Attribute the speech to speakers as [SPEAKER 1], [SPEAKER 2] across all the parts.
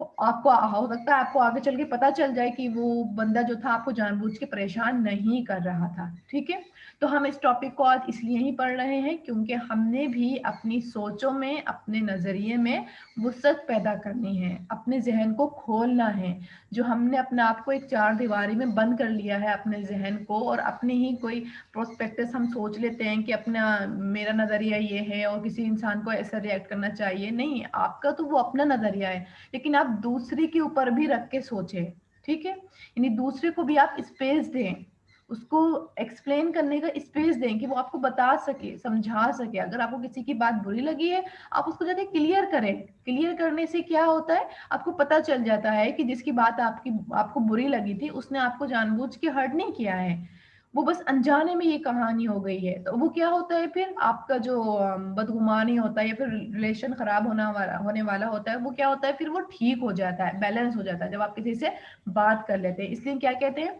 [SPEAKER 1] آپ کو ہو سکتا ہے آپ کو آگے چل کے پتا چل جائے کہ وہ بندہ جو تھا آپ کو جان بوجھ کے پریشان نہیں کر رہا تھا. ٹھیک ہے, تو ہم اس ٹاپک کو آج اس لیے ہی پڑھ رہے ہیں کیونکہ ہم نے بھی اپنی سوچوں میں, اپنے نظریے میں وسعت پیدا کرنی ہے, اپنے ذہن کو کھولنا ہے. جو ہم نے اپنے آپ کو ایک چار دیواری میں بند کر لیا ہے اپنے ذہن کو, اور اپنے ہی کوئی پروسپیکٹس ہم سوچ لیتے ہیں کہ اپنا میرا نظریہ یہ ہے اور کسی انسان کو ایسا ریئیکٹ کرنا چاہیے. نہیں, آپ کا تو وہ اپنا نظریہ ہے, لیکن آپ دوسرے کے اوپر بھی رکھ کے سوچیں. ٹھیک ہے, یعنی دوسرے کو بھی آپ اسپیس دیں, اس کو ایکسپلین کرنے کا اسپیس دیں کہ وہ آپ کو بتا سکے, سمجھا سکے. اگر آپ کو کسی کی بات بری لگی ہے آپ اس کو جا کے کلیئر کریں. کلیئر کرنے سے کیا ہوتا ہے, آپ کو پتا چل جاتا ہے کہ جس کی بات آپ کو بری لگی تھی اس نے آپ کو جان بوجھ کے ہرٹ نہیں کیا ہے, وہ بس انجانے میں یہ کہانی ہو گئی ہے. تو وہ کیا ہوتا ہے پھر آپ کا جو بدگمانی ہوتا ہے یا پھر ریلیشن خراب ہونے والا ہوتا ہے, وہ کیا ہوتا ہے پھر وہ ٹھیک ہو جاتا ہے, بیلنس ہو جاتا ہے جب آپ کسی سے بات کر لیتے ہیں. اس لیے کیا کہتے ہیں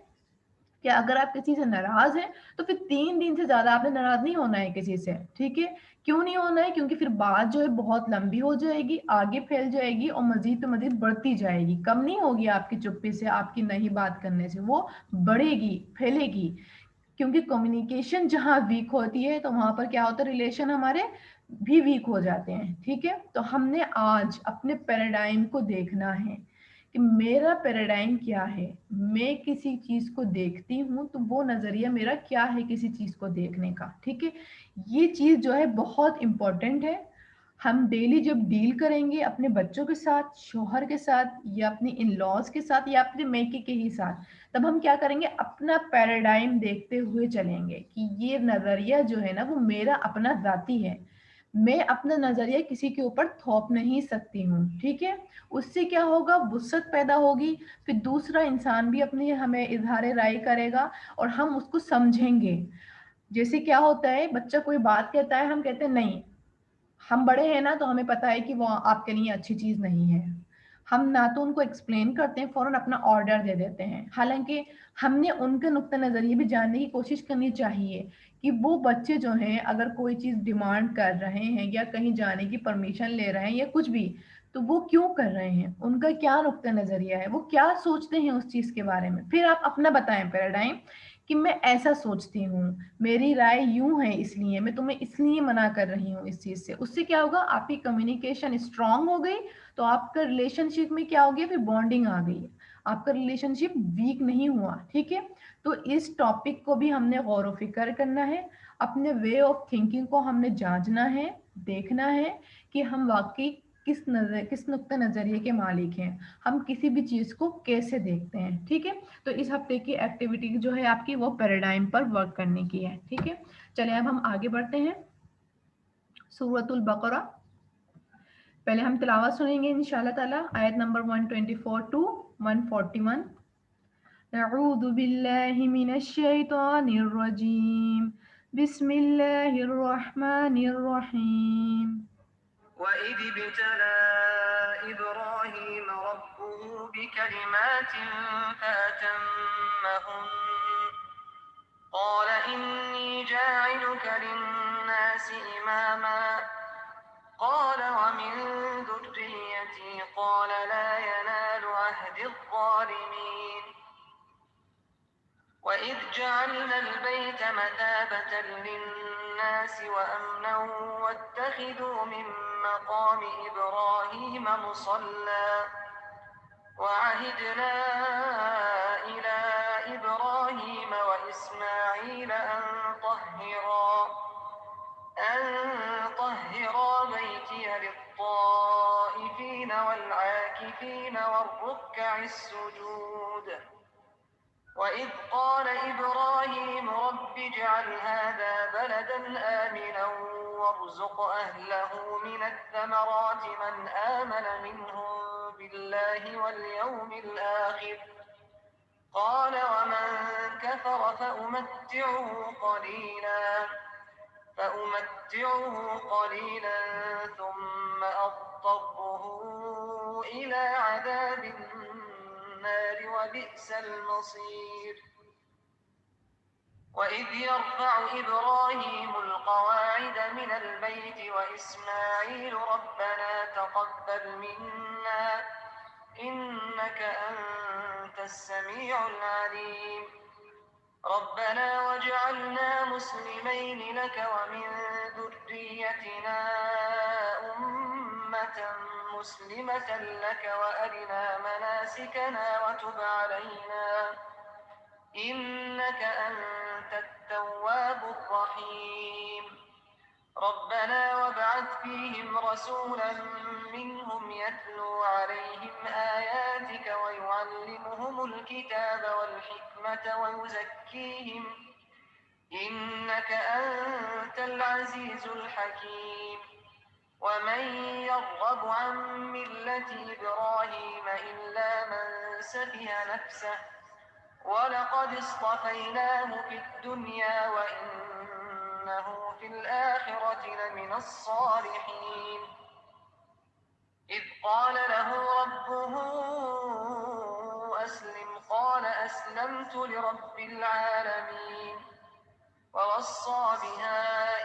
[SPEAKER 1] کہ اگر آپ کسی سے ناراض ہیں تو پھر 3 دن سے زیادہ آپ نے ناراض نہیں ہونا ہے کسی سے. ٹھیک ہے, کیوں نہیں ہونا ہے, کیونکہ پھر بات جو ہے بہت لمبی ہو جائے گی, آگے پھیل جائے گی اور مزید تو مزید بڑھتی جائے گی. کم نہیں ہوگی آپ کی چپی سے, آپ کی نہیں بات کرنے سے, وہ بڑھے گی, پھیلے گی. کیونکہ کمیونیکیشن جہاں ویک ہوتی ہے تو وہاں پر کیا ہوتا ہے, ریلیشن ہمارے بھی ویک ہو جاتے ہیں. ٹھیک ہے, تو ہم نے آج اپنے پیراڈائم کو دیکھنا ہے کہ میرا پیراڈائم کیا ہے. میں کسی چیز کو دیکھتی ہوں تو وہ نظریہ میرا کیا ہے کسی چیز کو دیکھنے کا. ٹھیک ہے, یہ چیز جو ہے بہت امپورٹنٹ ہے. ہم ڈیلی جب ڈیل کریں گے اپنے بچوں کے ساتھ, شوہر کے ساتھ, یا اپنی ان لاز کے ساتھ, یا اپنے میکے کے ہی ساتھ, تب ہم کیا کریں گے, اپنا پیراڈائم دیکھتے ہوئے چلیں گے کہ یہ نظریہ جو ہے نا وہ میرا اپنا ذاتی ہے. میں اپنا نظریہ کسی کے اوپر تھوپ نہیں سکتی ہوں. ٹھیک ہے, اس سے کیا ہوگا, وسعت پیدا ہوگی. پھر دوسرا انسان بھی اپنی ہمیں اظہار رائے کرے گا اور ہم اس کو سمجھیں گے. جیسے کیا ہوتا ہے, بچہ کوئی بات کہتا ہے, ہم کہتے ہیں نہیں, ہم بڑے ہیں نا تو ہمیں پتا ہے کہ وہ آپ کے لیے اچھی چیز نہیں ہے. ہم نہ تو ان کو ایکسپلین کرتے ہیں, فوراً اپنا آرڈر دے دیتے ہیں. حالانکہ ہم نے ان کے نقطہ نظریے بھی جاننے کی کوشش کرنی چاہیے کہ وہ بچے جو ہیں اگر کوئی چیز ڈیمانڈ کر رہے ہیں یا کہیں جانے کی پرمیشن لے رہے ہیں یا کچھ بھی, تو وہ کیوں کر رہے ہیں, ان کا کیا نقطہ نظریہ ہے, وہ کیا سوچتے ہیں اس چیز کے بارے میں. پھر آپ اپنا بتائیں پیراڈائم کہ میں ایسا سوچتی ہوں, میری رائے یوں ہے, اس لیے میں تمہیں اس لیے منع کر رہی ہوں اس چیز سے. اس سے کیا ہوگا, آپ کی کمیونیکیشن اسٹرانگ ہو گئی, تو آپ کا ریلیشن شپ میں کیا ہو گیا, پھر بانڈنگ آ گئی, آپ کا ریلیشن شپ ویک نہیں ہوا. ٹھیک ہے, تو اس ٹاپک کو بھی ہم نے غور و فکر کرنا ہے. اپنے وے آف تھنکنگ کو ہم نے جانچنا ہے, دیکھنا ہے کہ ہم واقعی کس نقطہ نظریے کے مالک ہیں, ہم کسی بھی چیز کو کیسے دیکھتے ہیں. ٹھیک ہے, تو اس ہفتے کی ایکٹیویٹی جو ہے آپ کی وہ پیراڈائم پر ورک کرنے کی ہے. ٹھیک ہے, چلیں اب ہم آگے بڑھتے ہیں. سورۃ البقرہ پہلے ہم تلاوت سنیں گے انشاءاللہ تعالی, آیت نمبر 124 to 141. اعوذ باللہ من الشیطان الرجیم, بسم اللہ الرحمن الرحیم.
[SPEAKER 2] وَإِذِ ابْتَلَىٰ إِبْرَاهِيمَ رَبُّهُ بِكَلِمَاتٍ فَأَتَمَّهُنَّ قَالَ إِنِّي جَاعِلُكَ لِلنَّاسِ إِمَامًا قَالَ وَمِن ذُرِّيَّتِي قَالَ لَا يَنَالُ عَهْدِي الظَّالِمِينَ. وَإِذْ جَعَلْنَا الْبَيْتَ مَثَابَةً لِلنَّاسِ وَأَمْنًا وَاتَّخِذُوا مِن مَّقَامِ إِبْرَاهِيمَ مُصَلًّى وَعَهِدْنَا إِلَىٰ إِبْرَاهِيمَ وَإِسْمَاعِيلَ أَن طَهِّرَا بَيْتِيَ لِلطَّائِفِينَ وَالْعَاكِفِينَ وَالرُّكَّعِ السُّجُودِ. وَإِذْ قَالَ إِبْرَاهِيمُ رَبِّ اجْعَلْ هَٰذَا بَلَدًا آمِنًا وَارْزُقْ أَهْلَهُ مِنَ الثَّمَرَاتِ مَنْ آمَنَ مِنْهُم بِاللَّهِ وَالْيَوْمِ الْآخِرِ قَالَ وَمَن كَفَرَ فَأُمَتِّعُهُ قَلِيلًا ثُمَّ أَضْطَرُّهُ إِلَىٰ عَذَابِ النَّارِ وَبِئْسَ الْمَصِيرُ. وَإِذْ يَرْفَعُ إِبْرَاهِيمُ الْقَوَاعِدَ مِنَ الْبَيْتِ وَإِسْمَاعِيلُ رَبَّنَا تَقَبَّلْ مِنَّا إنك أنت السميع العليم ربنا واجعلنا مسلمين لك ومن ذريتنا أمة مسلمة لك وأرنا مناسكنا وتب علينا إنك أنت التواب الرحيم ربنا وابعث فيهم رسولا منهم يتلو عليهم آياتك ويعلمهم الكتاب والحكمة ويزكيهم إنك أنت العزيز الحكيم ومن يرغب عن ملة إبراهيم إلا من سفه نفسه ولقد اصطفيناه في الدنيا وإنه في الآخرة لمن الصالحين إذ قال له ربه أسلم قال أسلمت لرب العالمين ووصى بها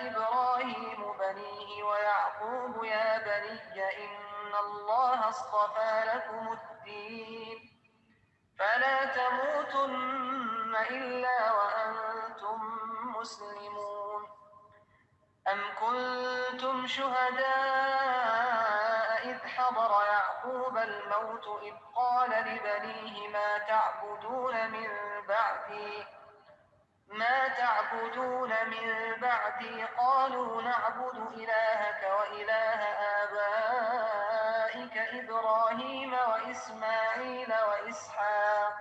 [SPEAKER 2] إبراهيم بنيه ويعقوب يا بني إن الله اصطفى لكم الدين فلا تموتن إلا وأنتم مسلمون أم كنتم شهداء إذ حضر يعقوب الموت إذ قال لبنيه ما تعبدون من بعدي قالوا نعبد إلهك وإله آبائك إبراهيم وإسماعيل وإسحاق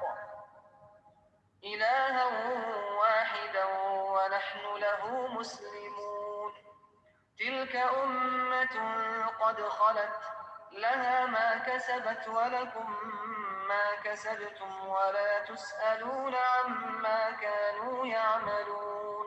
[SPEAKER 2] إلها واحدا ونحن له مسلمون تلك أمة قد خلت لها ما كسبت ولكم ما كسبتم ولا تسألون عما كانوا يعملون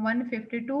[SPEAKER 1] 152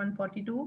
[SPEAKER 1] 142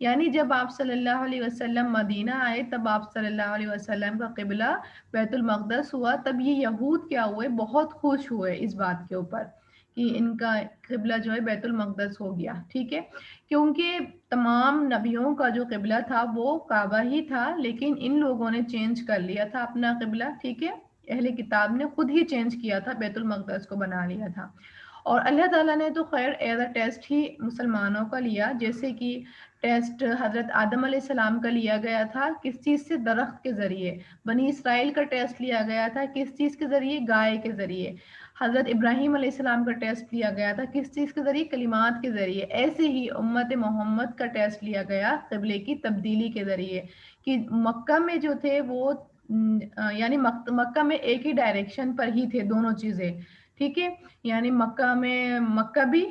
[SPEAKER 1] یعنی جب آپ صلی اللہ علیہ وسلم مدینہ آئے تب آپ صلی اللہ علیہ وسلم کا قبلہ بیت المقدس ہوا، تب یہ یہود کیا ہوئے، بہت خوش ہوئے اس بات کے اوپر کہ ان کا قبلہ جو ہے بیت المقدس ہو گیا، ٹھیک ہے، کیونکہ تمام نبیوں کا جو قبلہ تھا وہ کعبہ ہی تھا، لیکن ان لوگوں نے چینج کر لیا تھا اپنا قبلہ، ٹھیک ہے، اہل کتاب نے خود ہی چینج کیا تھا، بیت المقدس کو بنا لیا تھا۔ اور اللہ تعالیٰ نے تو خیر ایز اے ٹیسٹ ہی مسلمانوں کا لیا، جیسے کہ ٹیسٹ حضرت آدم علیہ السلام کا لیا گیا تھا، کس چیز سے؟ درخت کے ذریعے۔ بنی اسرائیل کا ٹیسٹ لیا گیا تھا کس چیز کے ذریعے؟ گائے کے ذریعے۔ حضرت ابراہیم علیہ السلام کا ٹیسٹ لیا گیا تھا کس چیز کے ذریعے؟ کلمات کے ذریعے۔ ایسے ہی امت محمد کا ٹیسٹ لیا گیا قبلے کی تبدیلی کے ذریعے، کہ مکہ میں جو تھے وہ یعنی مکہ میں ایک ہی ڈائریکشن پر ہی تھے دونوں چیزیں، ٹھیک ہے، یعنی مکہ بھی،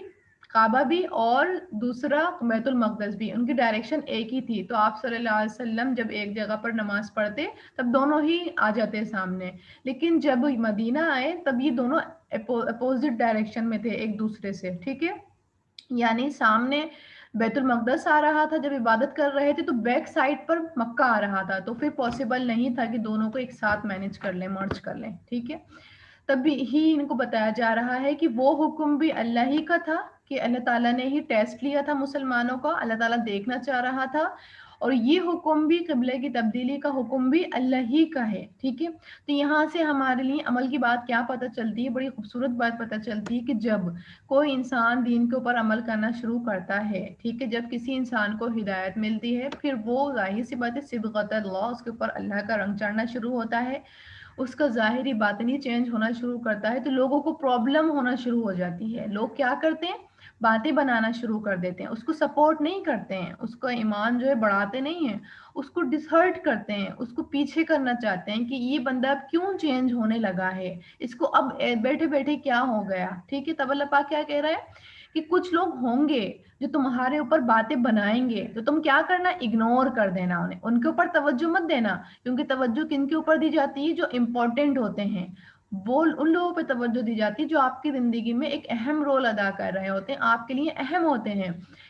[SPEAKER 1] کعبہ بھی، اور دوسرا بیت المقدس بھی، ان کی ڈائریکشن ایک ہی تھی۔ تو آپ صلی اللہ علیہ وسلم جب ایک جگہ پر نماز پڑھتے تب دونوں ہی آ جاتے سامنے، لیکن جب مدینہ آئے تب یہ دونوں اپوزٹ ڈائریکشن میں تھے ایک دوسرے سے، ٹھیک ہے، یعنی سامنے بیت المقدس آ رہا تھا جب عبادت کر رہے تھے تو بیک سائڈ پر مکہ آ رہا تھا، تو پھر پاسبل نہیں تھا کہ دونوں کو ایک ساتھ مینج کر لیں، مرج کر لیں، ٹھیک ہے۔ تب ہی ان کو بتایا جا رہا ہے کہ وہ حکم بھی اللہ ہی کا تھا، کہ اللہ تعالیٰ نے ہی ٹیسٹ لیا تھا مسلمانوں کا، اللہ تعالیٰ دیکھنا چاہ رہا تھا، اور یہ حکم بھی، قبلے کی تبدیلی کا حکم بھی اللہ ہی کا ہے، ٹھیک ہے۔ تو یہاں سے ہمارے لیے عمل کی بات کیا پتہ چلتی ہے؟ بڑی خوبصورت بات پتہ چلتی ہے کہ جب کوئی انسان دین کے اوپر عمل کرنا شروع کرتا ہے، ٹھیک ہے، جب کسی انسان کو ہدایت ملتی ہے، پھر وہ ظاہر سی بات ہے صبغت اللہ، اس کے اوپر اللہ کا رنگ چڑھنا شروع ہوتا ہے، اس کا ظاہری باطنی چینج ہونا شروع کرتا ہے، تو لوگوں کو پرابلم ہونا شروع ہو جاتی ہے۔ لوگ کیا کرتے ہیں؟ باتیں بنانا شروع کر دیتے ہیں، اس کو سپورٹ نہیں کرتے ہیں، اس کا ایمان جو ہے بڑھاتے نہیں ہیں، اس کو ڈسہرٹ کرتے ہیں، اس کو پیچھے کرنا چاہتے ہیں کہ یہ بندہ اب کیوں چینج ہونے لگا ہے، اس کو اب بیٹھے بیٹھے کیا ہو گیا، ٹھیک ہے۔ تب اللہ پاک کیا کہہ رہا ہے کہ کچھ لوگ ہوں گے جو تمہارے اوپر باتیں بنائیں گے، تو تم کیا کرنا؟ اگنور کر دینا انہیں، ان کے اوپر توجہ مت دینا، کیونکہ توجہ کن کے اوپر دی جاتی ہے؟ جو امپورٹنٹ ہوتے ہیں، وہ ان لوگوں پہ توجہ دی جاتی ہے جو آپ کی زندگی میں ایک اہم رول ادا کر رہے ہوتے ہیں، آپ کے لیے اہم ہوتے ہیں۔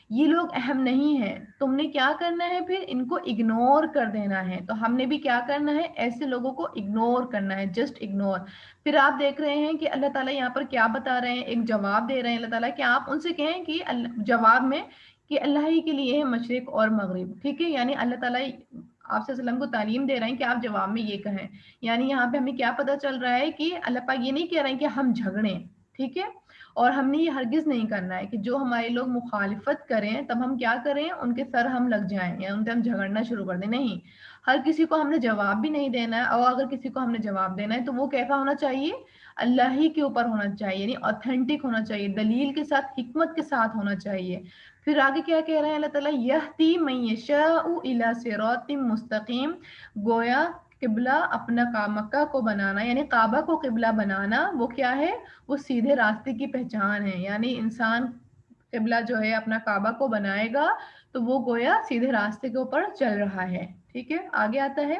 [SPEAKER 1] یہ لوگ اہم نہیں ہیں، تم نے کیا کرنا ہے؟ پھر ان کو اگنور کر دینا ہے۔ تو ہم نے بھی کیا کرنا ہے؟ ایسے لوگوں کو اگنور کرنا ہے، جسٹ اگنور۔ پھر آپ دیکھ رہے ہیں کہ اللہ تعالیٰ یہاں پر کیا بتا رہے ہیں، ایک جواب دے رہے ہیں اللہ تعالیٰ کہ آپ ان سے کہیں کہ جواب میں کہ اللہ ہی کے لیے ہے مشرق اور مغرب، ٹھیک ہے، یعنی اللہ تعالیٰ آپ صلی اللہ علیہ وسلم کو تعلیم دے رہے ہیں کہ آپ جواب میں یہ کہیں، یعنی یہاں پہ ہمیں کیا پتا چل رہا ہے کہ اللہ پاک یہ نہیں کہہ رہے ہیں کہ ہم جھگڑیں، ٹھیک ہے، اور ہم نے یہ ہرگز نہیں کرنا ہے کہ جو ہمارے لوگ مخالفت کریں تب ہم کیا کریں؟ ان کے سر ہم لگ جائیں یا ان سے ہم جھگڑنا شروع کر دیں، نہیں، ہر کسی کو ہم نے جواب بھی نہیں دینا ہے، اور اگر کسی کو ہم نے جواب دینا ہے تو وہ کیسا ہونا چاہیے؟ اللہ ہی کے اوپر ہونا چاہیے، یعنی اوتھینٹک ہونا چاہیے، دلیل کے ساتھ، حکمت کے ساتھ ہونا چاہیے۔ پھر آگے کیا کہہ رہے ہیں اللہ تعالیٰ؟ یہدی من یشاء الی صراط مستقیم، گویا قبلہ اپنا مکہ کو بنانا، یعنی کعبہ کو قبلہ بنانا، وہ کیا ہے؟ وہ سیدھے راستے کی پہچان ہے، یعنی انسان قبلہ جو ہے اپنا کعبہ کو بنائے گا تو وہ گویا سیدھے راستے کے اوپر چل رہا ہے، ٹھیک ہے۔ آگے آتا ہے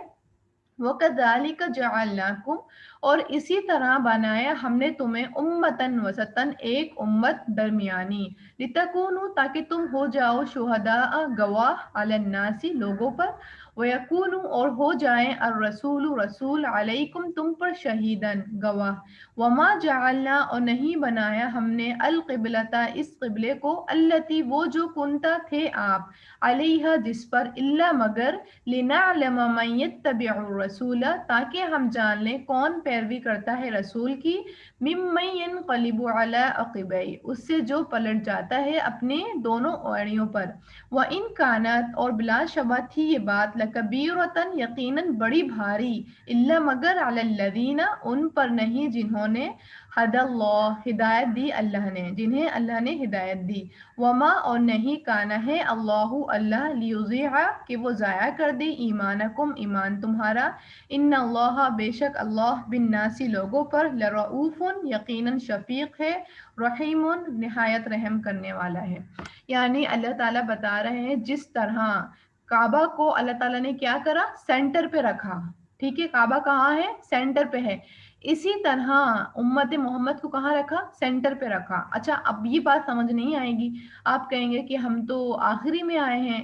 [SPEAKER 1] وَكَذَلِكَ جَعَلْنَاكُمْ، اور اسی طرح بنایا ہم نے تمہیں امتاً وسطاً، ایک امت درمیانی، لِتَكُونُوا، تاکہ تم ہو جاؤ شہداء، گواہ، علی الناس، لوگوں پر، وَيَكُونُوا، اور ہو جائیں، الرسول، رسول، علیکم، تم پر، شہیداً، گواہ، وما جعلنا، اور نہیں بنایا ہم نے، القبلۃ، اس قبلے کو، التی، وہ جو کنتا تھے آپ، علیہا، جس پر، الا، مگر، لنعلم من یتبع الرسول، تاکہ ہم جان لیں کون پیروی کرتا ہے رسول کی، ممن ینقلب علی عقبیہ، اس سے جو پلٹ جاتا ہے اپنے دونوں اوڑیوں پر، وَإِن كَانَتْ، اور بلا شبہ تھی یہ بات، لَكَبِيرَةً، یقیناً بڑی بھاری، الا، مگر، علی الذین، ان پر نہیں جنہوں نے، ہدی اللہ، ہدایت دی اللہ نے، جنہیں اللہ نے ہدایت دی، وما، اور نہیں، کانا ہے، اللہ، اللہ، لیضیع، کہ وہ ضائع کر دے، ایمانکم، ایمان تمہارا، ان اللہ، بے شک اللہ، بالناس، لوگوں پر، لرؤوف، یقیناً شفیق ہے، رحیم، نہایت رحم کرنے والا ہے۔ یعنی اللہ تعالیٰ بتا رہے ہیں جس طرح کعبہ کو اللہ تعالیٰ نے کیا کرا؟ سینٹر پہ رکھا، ٹھیک ہے، کعبہ کہاں ہے؟ سینٹر پہ ہے، اسی طرح امت محمد کو کہاں رکھا؟ سینٹر پہ رکھا۔ اچھا، اب یہ بات سمجھ نہیں آئے گی، آپ کہیں گے کہ ہم تو آخری میں آئے ہیں،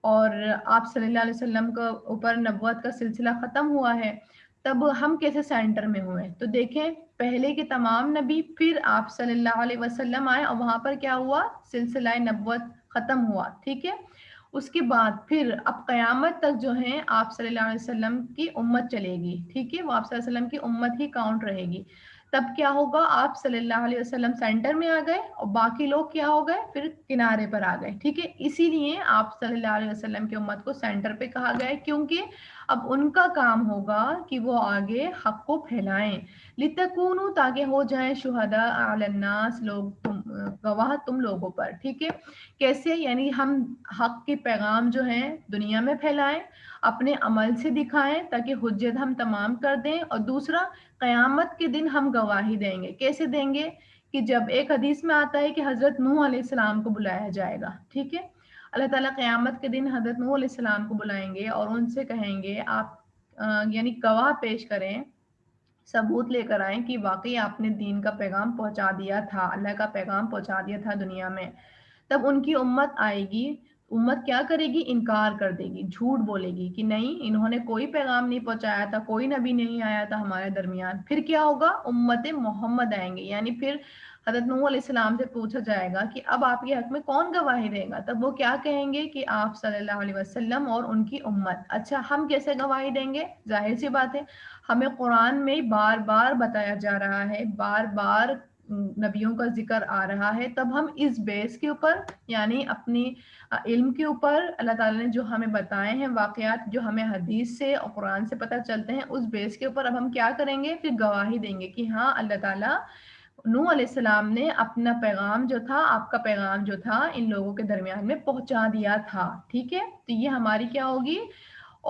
[SPEAKER 1] اور آپ صلی اللہ علیہ وسلم کے اوپر نبوت کا سلسلہ ختم ہوا ہے، تب ہم کیسے سینٹر میں ہوئے؟ تو دیکھیں پہلے کے تمام نبی، پھر آپ صلی اللہ علیہ وسلم آئے اور وہاں پر کیا ہوا؟ سلسلہ نبوت ختم ہوا، ٹھیک ہے۔ اس کے بعد پھر اب قیامت تک جو ہے آپ صلی اللہ علیہ وسلم کی امت چلے گی، ٹھیک ہے، وہ آپ صلی اللہ علیہ وسلم کی امت ہی کاؤنٹ رہے گی۔ تب کیا ہوگا؟ آپ صلی اللہ علیہ وسلم سینٹر میں آ گئے اور باقی لوگ کیا ہو گئے؟ پھر کنارے پر آ گئے، ٹھیک ہے۔ اسی لیے آپ صلی اللہ علیہ وسلم کی امت کو سینٹر پہ کہا گیا ہے، کیونکہ اب ان کا کام ہوگا کہ وہ آگے حق کو پھیلائیں، لِتَكُونُوا تاکہ ہو جائیں شہداء علی الناس، لوگ گواہ تم لوگوں پر، ٹھیک ہے۔ کیسے؟ یعنی ہم حق کے پیغام جو ہیں دنیا میں پھیلائیں، اپنے عمل سے دکھائیں تاکہ حجت ہم تمام کر دیں، اور دوسرا قیامت کے دن ہم گواہی دیں گے۔ کیسے دیں گے؟ کہ جب ایک حدیث میں آتا ہے کہ حضرت نوح علیہ السلام کو بلایا جائے گا، ٹھیک ہے۔ اللہ تعالیٰ قیامت کے دن حضرت نوح علیہ السلام کو بلائیں گے اور ان سے کہیں گے آپ یعنی گواہ پیش کریں، ثبوت لے کر آئیں کہ واقعی آپ نے دین کا پیغام پہنچا دیا تھا، اللہ کا پیغام پہنچا دیا تھا دنیا میں۔ تب ان کی امت آئے گی، امت کیا کرے گی؟ انکار کر دے گی، جھوٹ بولے گی کہ نہیں انہوں نے کوئی پیغام نہیں پہنچایا تھا، کوئی نبی نہیں آیا تھا ہمارے درمیان۔ پھر کیا ہوگا؟ امت محمد آئیں گے، یعنی پھر حضرت نوح علیہ السلام سے پوچھا جائے گا کہ اب آپ کے حق میں کون گواہی دے گا؟ تب وہ کیا کہیں گے کہ آپ صلی اللہ علیہ وسلم اور ان کی امت۔ اچھا ہم کیسے گواہی دیں گے؟ ظاہر سی بات ہے، ہمیں قرآن میں بار بار بتایا جا رہا ہے، بار بار نبیوں کا ذکر آ رہا ہے، تب ہم اس بیس کے اوپر یعنی اپنی علم کے اوپر اللہ تعالیٰ نے جو ہمیں بتائے ہیں واقعات، جو ہمیں حدیث سے اور قرآن سے پتہ چلتے ہیں، اس بیس کے اوپر اب ہم کیا کریں گے؟ پھر گواہی دیں گے کہ ہاں اللہ تعالیٰ نوح علیہ السلام نے اپنا پیغام جو تھا، آپ کا پیغام جو تھا ان لوگوں کے درمیان میں پہنچا دیا تھا، ٹھیک ہے۔ تو یہ ہماری کیا ہوگی؟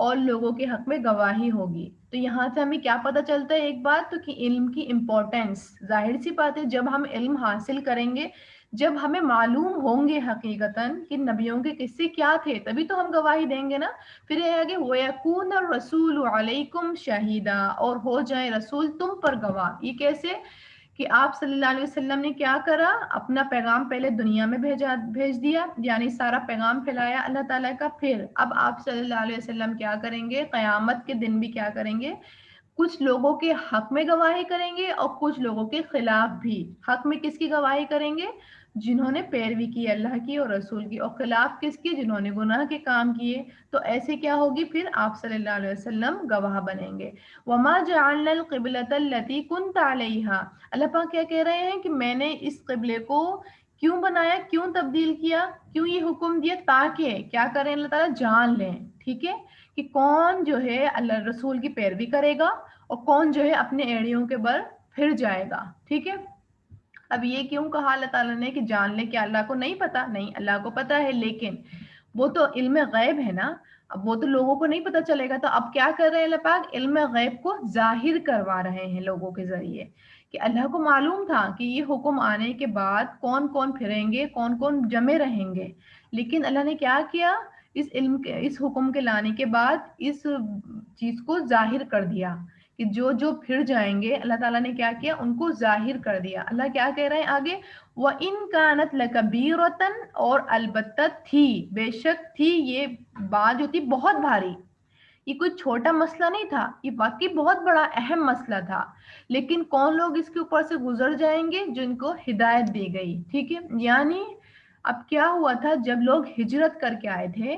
[SPEAKER 1] اور لوگوں کے حق میں گواہی ہوگی۔ تو یہاں سے ہمیں کیا پتہ چلتا ہے؟ ایک بات تو کہ علم کی امپورٹنس، ظاہر سی بات ہے جب ہم علم حاصل کریں گے، جب ہمیں معلوم ہوں گے حقیقتاً کہ نبیوں کے قصے کیا تھے، تبھی تو ہم گواہی دیں گے نا۔ پھر یہ آگے وَيَكُونَ الرَّسُولُ عَلَيْكُمْ شَهِيدًا، اور ہو جائے رسول تم پر گواہ۔ یہ کیسے؟ کہ آپ صلی اللہ علیہ وسلم نے کیا کرا؟ اپنا پیغام پہلے دنیا میں بھیج دیا، یعنی سارا پیغام پھیلایا اللہ تعالیٰ کا۔ پھر اب آپ صلی اللہ علیہ وسلم کیا کریں گے؟ قیامت کے دن بھی کیا کریں گے؟ کچھ لوگوں کے حق میں گواہی کریں گے اور کچھ لوگوں کے خلاف بھی۔ حق میں کس کی گواہی کریں گے؟ جنہوں نے پیروی کی اللہ کی اور رسول کی، اور خلاف کس کی؟ جنہوں نے گناہ کے کام کیے۔ تو ایسے کیا ہوگی؟ پھر آپ صلی اللہ علیہ وسلم گواہ بنیں گے۔ وَمَا جَعَلْنَا الْقِبْلَةَ الَّتِي كُنْتَ عَلَيْهَا، اللہ پاک کیا کہہ رہے ہیں کہ میں نے اس قبلے کو کیوں بنایا، کیوں تبدیل کیا، کیوں یہ حکم دیا؟ تاکہ کیا کریں اللہ تعالیٰ؟ جان لیں، ٹھیک ہے، کہ کون جو ہے اللہ رسول کی پیروی کرے گا اور کون جو ہے اپنے ایڑیوں کے بل پھر جائے گا، ٹھیک ہے۔ اب یہ کیوں کہا اللہ تعالیٰ نے کہ جان لیں؟ کہ اللہ کو نہیں پتا؟ نہیں، اللہ کو پتا ہے، لیکن وہ تو علم غیب ہے نا، اب وہ تو لوگوں کو نہیں پتا چلے گا۔ تو اب کیا کر رہے ہیں اللہ پاک؟ علم غیب کو ظاہر کروا رہے ہیں لوگوں کے ذریعے، کہ اللہ کو معلوم تھا کہ یہ حکم آنے کے بعد کون کون پھریں گے، کون کون جمے رہیں گے، لیکن اللہ نے کیا کیا؟ اس علم کے، اس حکم کے لانے کے بعد اس چیز کو ظاہر کر دیا کہ جو جو پھر جائیں گے اللہ تعالیٰ نے کیا کیا؟ ان کو ظاہر کر دیا۔ اللہ کیا کہہ رہے ہیں آگے؟ وَإِن كَانَتْ لَكَبِيرَةً، اور البتہ تھی، بے شک تھی یہ بات جو تھی بہت بھاری، یہ کوئی چھوٹا مسئلہ نہیں تھا، یہ واقعی بہت بڑا اہم مسئلہ تھا، لیکن کون لوگ اس کے اوپر سے گزر جائیں گے؟ جن کو ہدایت دی گئی، ٹھیک ہے۔ یعنی اب کیا ہوا تھا؟ جب لوگ ہجرت کر کے آئے تھے،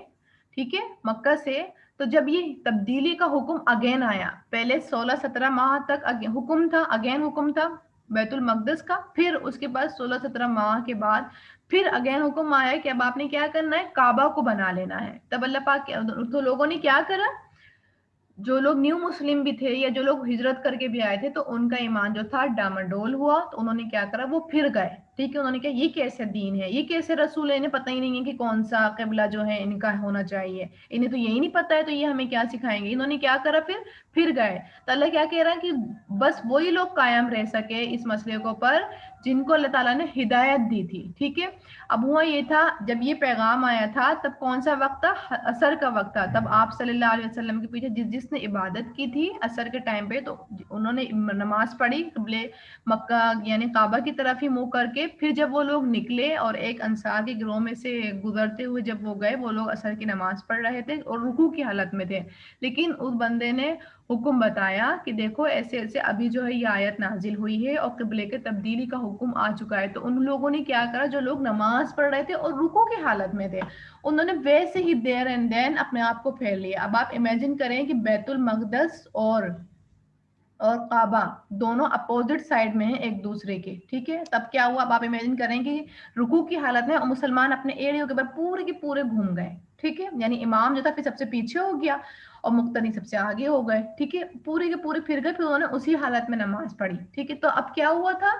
[SPEAKER 1] ٹھیک ہے، مکہ سے، تو جب یہ تبدیلی کا حکم اگین آیا، پہلے 16-17 ماہ تک حکم تھا، اگین حکم تھا بیت المقدس کا، پھر اس کے بعد 16-17 ماہ کے بعد پھر اگین حکم آیا کہ اب آپ نے کیا کرنا ہے؟ کعبہ کو بنا لینا ہے۔ تب اللہ پاک تو لوگوں نے کیا کرا؟ جو لوگ نیو مسلم بھی تھے یا جو لوگ ہجرت کر کے بھی آئے تھے، تو ان کا ایمان جو تھا ڈاماڈول ہوا، تو انہوں نے کیا کرا؟ وہ پھر گئے، ٹھیک ہے، انہوں نے کہا یہ کیسے دین ہے، یہ کیسے رسول ہے، انہیں پتہ ہی نہیں ہے کہ کون سا قبلہ جو ہے ان کا ہونا چاہیے، انہیں تو یہی نہیں پتہ ہے، تو یہ ہمیں کیا سکھائیں گے؟ انہوں نے کیا کرا؟ پھر گئے۔ تو اللہ کیا کہہ رہا ہے کہ بس وہی لوگ قائم رہ سکے اس مسئلے کو پر جن کو اللہ تعالیٰ نے ہدایت دی تھی، ٹھیک ہے۔ اب ہوا یہ تھا جب یہ پیغام آیا تھا، تب کون سا وقت تھا؟ عصر کا وقت تھا۔ تب آپ صلی اللہ علیہ وسلم کے پیچھے جس نے عبادت کی تھی عصر کے ٹائم پہ، تو انہوں نے نماز پڑھی قبلے مکہ یعنی کعبہ کی طرف ہی منہ کر کے پھر جب وہ لوگ نکلے اور ایک انصار کے گروہ میں سے گزرتے ہوئے جب وہ گئے، وہ لوگ عصر کی نماز پڑھ رہے تھے اور رکوع کی حالت میں تھے، لیکن اس بندے نے حکم بتایا کہ دیکھو ایسے ایسے ابھی جو ہے یہ آیت نازل ہوئی ہے اور قبلے کے تبدیلی کا حکم آ چکا ہے۔ تو ان لوگوں نے کیا کرا، جو لوگ نماز پڑھ رہے تھے اور رکوع کی حالت میں تھے، انہوں نے ویسے ہی دیر اینڈ دین اپنے آپ کو پھیر لیا۔ اب آپ امیجن کریں کہ بیت المقدس اور کعبہ دونوں اپوزٹ سائڈ میں ہیں ایک دوسرے کے، ٹھیک ہے، تب کیا ہوا؟ اب آپ امیجن کریں کہ رکوع کی حالت میں اور مسلمان اپنے ایڑیوں کے اوپر پورے کے پورے گھوم گئے، ٹھیک ہے، یعنی امام جو تھا پھر سب سے پیچھے ہو گیا اور مقتدی سب سے آگے ہو گئے، ٹھیک ہے، پورے کے پورے پھر گئے، پھر انہوں نے اسی حالت میں نماز پڑھی، ٹھیک ہے۔ تو اب کیا ہوا تھا،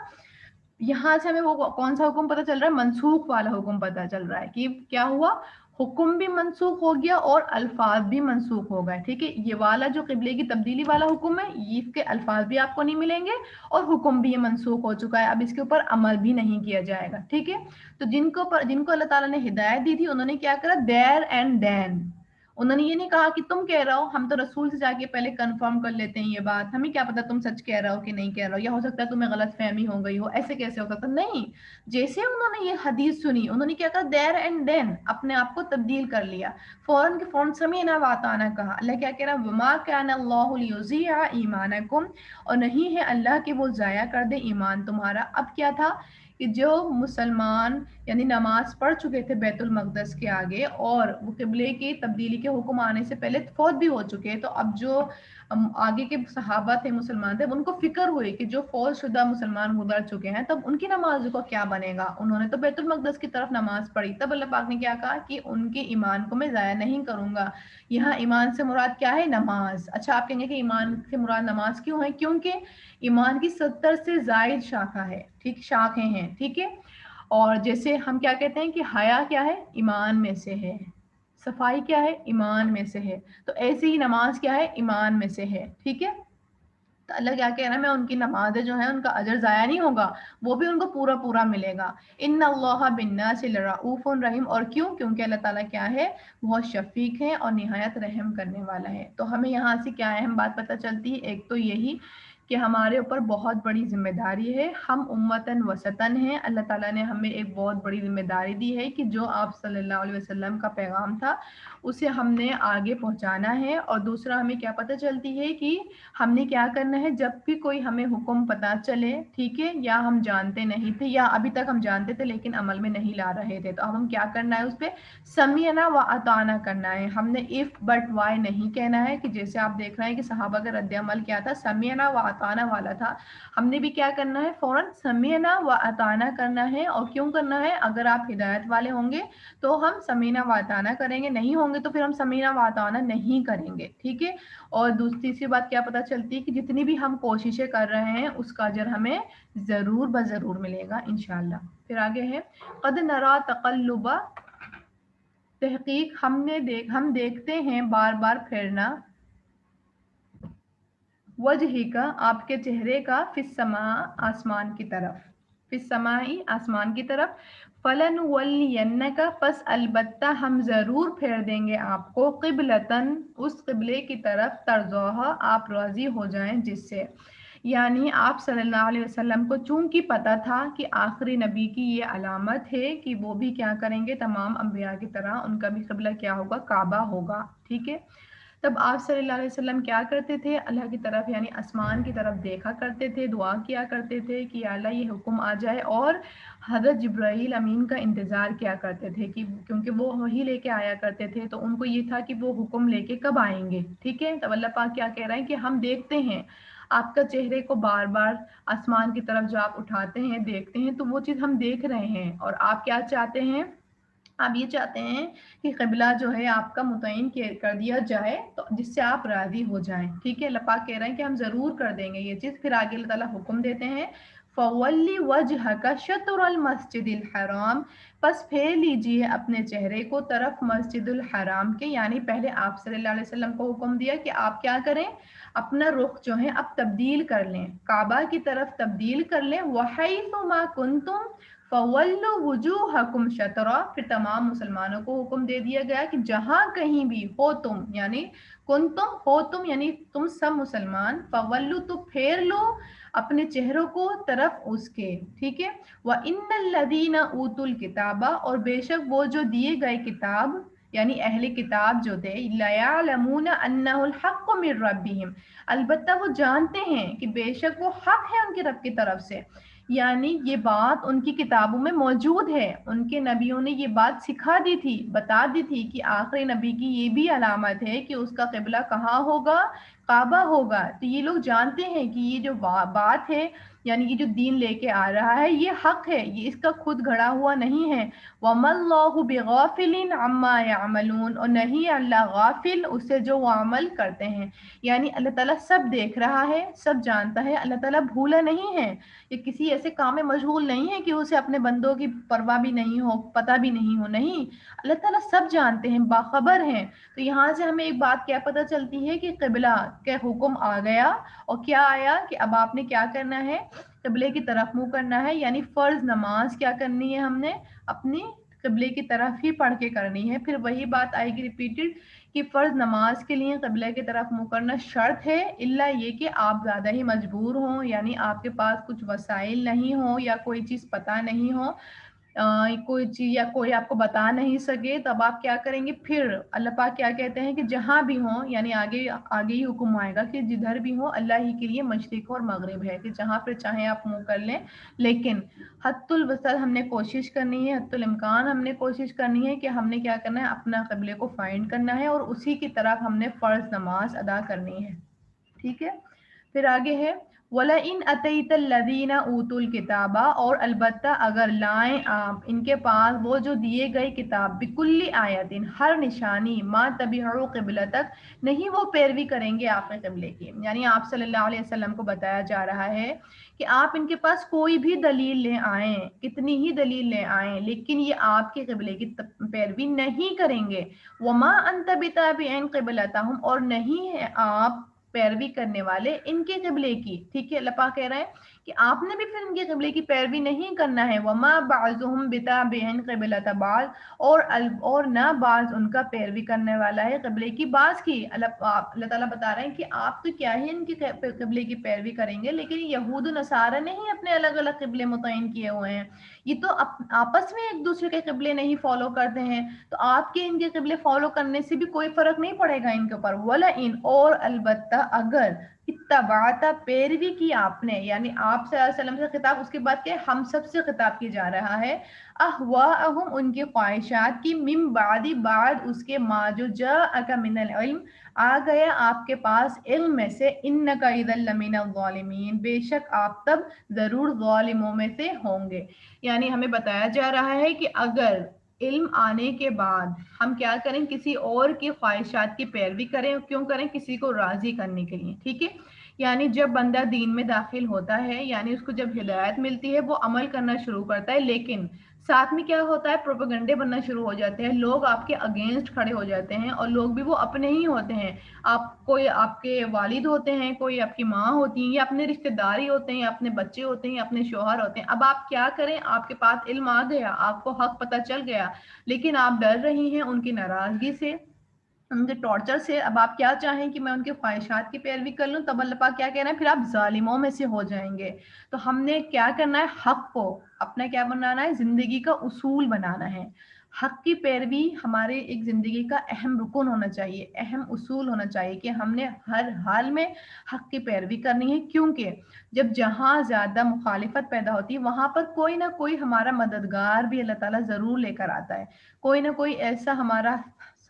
[SPEAKER 1] یہاں سے ہمیں وہ کون سا حکم پتہ چل رہا ہے؟ منسوخ والا حکم پتہ چل رہا ہے کہ کیا ہوا، حکم بھی منسوخ ہو گیا اور الفاظ بھی منسوخ ہو گئے، ٹھیک ہے۔ یہ والا جو قبلے کی تبدیلی والا حکم ہے، اس کے الفاظ بھی آپ کو نہیں ملیں گے اور حکم بھی یہ منسوخ ہو چکا ہے، اب اس کے اوپر عمل بھی نہیں کیا جائے گا، ٹھیک ہے۔ تو جن کو اللہ تعالیٰ نے ہدایت دی تھی، انہوں نے کیا کرا، دیر اینڈ دین، انہوں نے یہ نہیں کہا کہ تم کہہ رہا ہو، ہم تو رسول سے جا کے پہلے کنفرم کر لیتے ہیں یہ بات، ہمیں کیا پتا تم سچ کہہ رہا ہو کہ نہیں کہہ رہا ہو، یا ہو سکتا ہے تمہیں غلط فہمی ہو گئی ہو، ایسے کیسے ہو سکتا؟ نہیں، جیسے انہوں نے یہ حدیث سنی، انہوں نے کیا کہا، دیر اینڈ دین اپنے آپ کو تبدیل کر لیا، فوراً کے فوراً سمیعنا واطعنا کہا۔ اللہ کیا کہہ رہا، وما کان اللہ لیضیع ایمانکم، اور نہیں ہے اللہ کہ وہ ضائع کر دے ایمان تمہارا۔ اب کیا تھا کہ جو مسلمان یعنی نماز پڑھ چکے تھے بیت المقدس کے آگے اور وہ قبلے کی تبدیلی کے حکم آنے سے پہلے فوت بھی ہو چکے، تو اب جو آگے کے صحابہ تھے، مسلمان تھے، ان کو فکر ہوئی کہ جو فوت شدہ مسلمان گزر چکے ہیں تب ان کی نماز کو کیا بنے گا۔ انہوں نے تو بیت المقدس کی طرف نماز پڑھی، تب اللہ پاک نے کیا کہا کہ ان کے ایمان کو میں ضائع نہیں کروں گا۔ یہاں ایمان سے مراد کیا ہے؟ نماز۔ اچھا، آپ کہیں گے کہ ایمان سے مراد نماز کیوں ہے؟ کیونکہ ایمان کی 70 سے زائد شاخہ ہے، ٹھیک، شاخیں ہیں، ٹھیک ہے۔ اور جیسے ہم کیا کہتے ہیں کہ حیا کیا ہے؟ ایمان میں سے ہے، صفائی کیا ہے؟ ایمان میں سے ہے، تو ایسے ہی نماز کیا ہے؟ ایمان میں سے ہے، ٹھیک ہے۔ تو اللہ کیا کہہ رہا ہے، میں ان کی نمازیں جو ہیں ان کا اجر ضائع نہیں ہوگا، وہ بھی ان کو پورا پورا ملے گا۔ ان اللہ بالناس لرؤوف رحیم، اور کیوں؟ کیونکہ اللہ تعالیٰ کیا ہے؟ بہت شفیق ہے اور نہایت رحم کرنے والا ہے۔ تو ہمیں یہاں سے کیا اہم بات پتہ چلتی ہے؟ ایک تو یہی کہ ہمارے اوپر بہت بڑی ذمہ داری ہے، ہم امتاً وسطاً ہیں، اللہ تعالیٰ نے ہمیں ایک بہت بڑی ذمہ داری دی ہے کہ جو آپ صلی اللہ علیہ وسلم کا پیغام تھا اسے ہم نے آگے پہنچانا ہے۔ اور دوسرا ہمیں کیا پتہ چلتی ہے کہ ہم نے کیا کرنا ہے، جب بھی کوئی ہمیں حکم پتہ چلے، ٹھیک ہے، یا ہم جانتے نہیں تھے یا ابھی تک ہم جانتے تھے لیکن عمل میں نہیں لا رہے تھے، تو اب ہم کیا کرنا ہے، اس پہ سمیعنا و اطعنا کرنا ہے۔ ہم نے اف بٹ وائی نہیں کہنا ہے کہ جیسے آپ دیکھ رہے ہیں کہ صحابہ کا رد عمل کیا تھا، سمیعنا و اطعنا والا تھا، ہم نے بھی کیا کرنا ہے، فوراً سمیعنا و اطعنا کرنا ہے۔ اور کیوں کرنا ہے؟ اگر آپ ہدایت والے ہوں گے تو ہم سمیعنا و اطعنا کریں گے، نہیں ہوں گے تو پھر ہم سمیعنا و اطعنا نہیں کریں گے، ٹھیک ہے۔ اور تیسری بات کیا پتہ چلتی ہے کہ جتنی بھی ہم کوششیں کر رہے ہیں اس کا اجر ہمیں ضرور بضرور ملے گا انشاءاللہ۔ پھر آگے ہے قد نرا تقلب، تحقیق ہم دیکھتے ہیں بار بار پھرنا، وجہ کا آپ کے چہرے کا، فی السماء آسمان کی طرف، فی السماء آسمان کی طرف، فلنولینک پس البتہ ہم ضرور پھیر دیں گے آپ کو، قبلتن اس قبلے کی طرف، ترضاها آپ راضی ہو جائیں جس سے، یعنی آپ صلی اللہ علیہ وسلم کو چونکہ پتہ تھا کہ آخری نبی کی یہ علامت ہے کہ وہ بھی کیا کریں گے، تمام انبیاء کی طرح ان کا بھی قبلہ کیا ہوگا، کعبہ ہوگا، ٹھیک ہے۔ تب آپ صلی اللہ علیہ وسلم کیا کرتے تھے، اللہ کی طرف یعنی آسمان کی طرف دیکھا کرتے تھے، دعا کیا کرتے تھے کہ یا اللہ یہ حکم آ جائے، اور حضرت جبرائیل امین کا انتظار کیا کرتے تھے کہ کیونکہ وہ وحی لے کے آیا کرتے تھے، تو ان کو یہ تھا کہ وہ حکم لے کے کب آئیں گے، ٹھیک ہے۔ تو اللہ پاک کیا کہہ رہا ہے کہ ہم دیکھتے ہیں آپ کا چہرے کو بار بار آسمان کی طرف جو آپ اٹھاتے ہیں دیکھتے ہیں، تو وہ چیز ہم دیکھ رہے ہیں، اور آپ کیا چاہتے ہیں، آپ یہ چاہتے ہیں کہ قبلہ جو ہے آپ کا متعین کر دیا جائے تو جس سے آپ راضی ہو جائیں، ٹھیک ہے۔ اللہ پاک کہہ رہے ہیں کہ ہم ضرور کر دیں گے یہ چیز۔ پھر آگے اللہ تعالیٰ حکم دیتے ہیں فَوَلِّ وَجْهَكَ شَطْرَ الْمَسْجِدِ الْحَرَامِ، پس پھیر لیجیے اپنے چہرے کو طرف مسجد الحرام کے، یعنی پہلے آپ صلی اللہ علیہ وسلم کو حکم دیا کہ آپ کیا کریں، اپنا رخ جو ہے اب تبدیل کر لیں، کعبہ کی طرف تبدیل کر لیں، وَحَيْثُ مَا كُنْتُمْ فَوَلُّوا وُجُوهَكُمْ شَطْرَهُ، پھر تمام مسلمانوں کو حکم دے دیا گیا کہ جہاں کہیں بھی ہو تم، یعنی کنتم ہو تم یعنی تم سب مسلمان، فَوَلُّوا تو پھیر لو اپنے چہروں کو طرف اس کے، ٹھیک ہے، وَإِنَّ الَّذِينَ أُوتُوا الْكِتَابَ، اور بے شک وہ جو دیے گئے کتاب یعنی اہل کتاب جو تھے، لَيَعْلَمُونَ أَنَّهُ الْحَقُّ مِنْ رَبِّهِمْ، البتہ وہ جانتے ہیں کہ بے شک وہ حق ہے ان کے رب کی طرف سے، یعنی یہ بات ان کی کتابوں میں موجود ہے، ان کے نبیوں نے یہ بات سکھا دی تھی، بتا دی تھی کہ آخری نبی کی یہ بھی علامت ہے کہ اس کا قبلہ کہاں ہوگا، کعبہ ہوگا، تو یہ لوگ جانتے ہیں کہ یہ جو بات ہے یعنی یہ جو دین لے کے آ رہا ہے یہ حق ہے، یہ اس کا خود گھڑا ہوا نہیں ہے، وَمَا اللَّهُ بِغَافِلٍ عَمَّا يَعْمَلُونَ، اور نہیں اللہ غافل اس سے جو وہ عمل کرتے ہیں، یعنی اللہ تعالیٰ سب دیکھ رہا ہے، سب جانتا ہے، اللہ تعالیٰ بھولا نہیں ہے، یہ کسی ایسے کام میں مشغول نہیں ہے کہ اسے اپنے بندوں کی پرواہ بھی نہیں ہو، پتہ بھی نہیں ہو، نہیں، اللہ تعالیٰ سب جانتے ہیں، باخبر ہیں، تو یہاں سے ہمیں ایک بات کیا پتہ چلتی ہے کہ قبلہ کے حکم آ گیا، اور کیا آیا کہ اب آپ نے کیا کرنا ہے، قبلے کی طرف منہ کرنا ہے، یعنی فرض نماز کیا کرنی ہے ہم نے اپنی قبلے کی طرف ہی پڑھ کے کرنی ہے، پھر وہی بات آئے گی ریپیٹڈ کہ فرض نماز کے لیے قبلے کی طرف منہ کرنا شرط ہے، الا یہ کہ آپ زیادہ ہی مجبور ہوں، یعنی آپ کے پاس کچھ وسائل نہیں ہوں یا کوئی چیز پتہ نہیں ہو، کوئی چیز یا کوئی آپ کو بتا نہیں سکے، تب آپ کیا کریں گے، پھر اللہ پاک کیا کہتے ہیں کہ جہاں بھی ہوں، یعنی آگے ہی حکم آئے گا کہ جدھر بھی ہوں اللہ ہی کے لیے مشرق اور مغرب ہے، کہ جہاں پھر چاہیں آپ منہ کر لیں، لیکن حد الوسط ہم نے کوشش کرنی ہے، حد الامکان ہم نے کوشش کرنی ہے کہ ہم نے کیا کرنا ہے، اپنا قبلے کو فائنڈ کرنا ہے اور اسی کی طرف ہم نے فرض نماز ادا کرنی ہے، ٹھیک ہے، پھر آگے ہے وَلَئِنْ أَتَيْتَ الَّذِينَ أُوتُوا الْكِتَابَ، اور البتہ اگر لائیں آپ ان کے پاس وہ جو دیے گئے کتاب، بِكُلِّ آیَةٍ، ہر نشانی، مَا تَبِعُوا قِبْلَتَكَ، نہیں وہ پیروی کریں گے آپ کے قبلے کی، یعنی آپ صلی اللہ علیہ وسلم کو بتایا جا رہا ہے کہ آپ ان کے پاس کوئی بھی دلیل لے آئیں، کتنی ہی دلیل لے آئیں، لیکن یہ آپ کے قبلے کی پیروی نہیں کریں گے، وَمَا أَنْتَ بِتَابِعٍ قِبْلَتَهُمْ، اور نہیں ہے آپ پیروی کرنے والے ان کے قبلے کی، ٹھیک ہے، اللہ پاک کہہ رہے ہیں کہ آپ نے بھی پھر ان کے قبلے کی پیروی نہیں کرنا ہے، وما بعضهم بتابع قبلۃ بعض، اور نہ بعض ان کا پیروی کرنے والا ہے قبلے کی بعض کی، اللہ تعالیٰ بتا رہے ہیں کہ آپ تو کیا ہی ان کے قبلے کی پیروی کریں گے، لیکن یہود و نصارہ نہیں اپنے الگ الگ قبلے متعین کیے ہوئے ہیں، یہ تو آپس میں ایک دوسرے کے قبلے نہیں فالو کرتے ہیں، تو آپ کے ان کے قبلے فالو کرنے سے بھی کوئی فرق نہیں پڑے گا ان کے اوپر، وَلَئِنْ، اور البتہ اگر اتبعتا، پیروی کی آپ نے، یعنی آپ صلی اللہ علیہ وسلم سے خطاب، اس کے بعد کیا ہم سب سے خطاب کی جا رہا ہے، اہواءہم، ان کی خواہشات کی، من بعد اس کے ما جو جاءک من العلم، آ گیا آپ کے پاس علم میں سے، انک اذا لمن الظالمین، بے شک آپ تب ضرور ظالموں میں سے ہوں گے، یعنی ہمیں بتایا جا رہا ہے کہ اگر علم آنے کے بعد ہم کیا کریں، کسی اور کی خواہشات کی پیروی کریں، کیوں کریں، کسی کو راضی کرنے کے لیے، ٹھیک ہے، یعنی جب بندہ دین میں داخل ہوتا ہے، یعنی اس کو جب ہدایت ملتی ہے وہ عمل کرنا شروع کرتا ہے، لیکن ساتھ میں کیا ہوتا ہے، پروپیگنڈے بننا شروع ہو جاتے ہیں، لوگ آپ کے اگینسٹ کھڑے ہو جاتے ہیں، اور لوگ بھی وہ اپنے ہی ہوتے ہیں، کوئی آپ کے والد ہوتے ہیں، کوئی آپ کی ماں ہوتی ہیں، یا اپنے رشتہ داری ہوتے ہیں، یا اپنے بچے ہوتے ہیں، یا اپنے شوہر ہوتے ہیں، اب آپ کیا کریں، آپ کے پاس علم آ گیا، آپ کو حق پتہ چل گیا، لیکن آپ ڈر رہی ہیں ان کی ناراضگی سے، ان کے ٹارچر سے، اب آپ کیا چاہیں کہ میں ان کے خواہشات کی پیروی کر لوں، تب اللہ پاک کیا کہہ رہے ہیں، پھر آپ ظالموں میں سے ہو جائیں گے، تو ہم نے کیا کرنا ہے، حق کو اپنا کیا بنانا ہے، زندگی کا اصول بنانا ہے، حق کی پیروی ہمارے ایک زندگی کا اہم رکن ہونا چاہیے، اہم اصول ہونا چاہیے کہ ہم نے ہر حال میں حق کی پیروی کرنی ہے، کیونکہ جب جہاں زیادہ مخالفت پیدا ہوتی ہے وہاں پر کوئی نہ کوئی ہمارا مددگار بھی اللہ تعالیٰ ضرور لے کر آتا ہے، کوئی نہ کوئی ایسا ہمارا